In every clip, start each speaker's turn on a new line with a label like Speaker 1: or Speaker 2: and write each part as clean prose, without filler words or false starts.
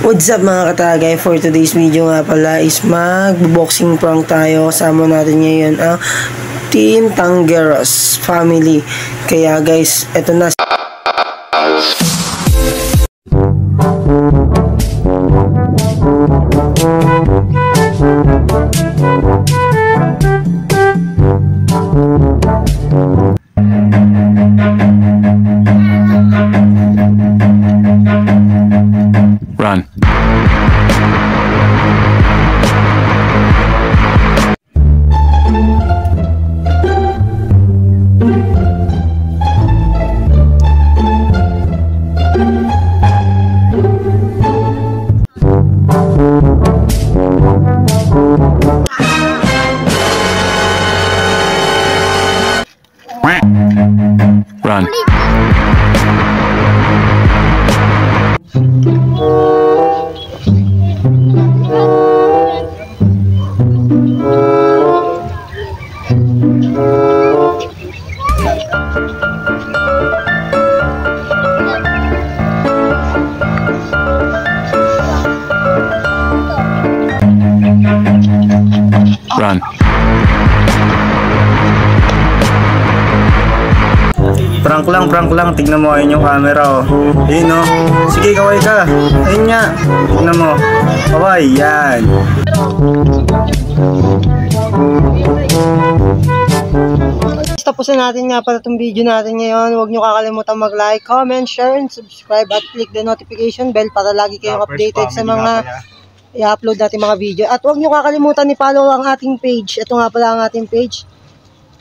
Speaker 1: What's up mga katagay? For today's video nga pala is mag-boxing prank tayo. Kasama natin ngayon ang Team Tangeros family. Kaya guys, eto na.
Speaker 2: Run. Run. Run.
Speaker 3: Prank lang. Tignan mo, ayun yung camera, oh. Ayun, oh. Sige, kaway ka. Ayun nga. Tignan mo. Kaway, yan.
Speaker 1: Tapos na natin nga pala itong video natin ngayon. Huwag nyo kakalimutan mag-like, comment, share, and subscribe at click the notification bell para lagi kayong updated sa mga i-upload natin mga video. At huwag nyo kakalimutan i-follow ang ating page. Ito nga pala ang ating page.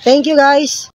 Speaker 1: Thank you guys!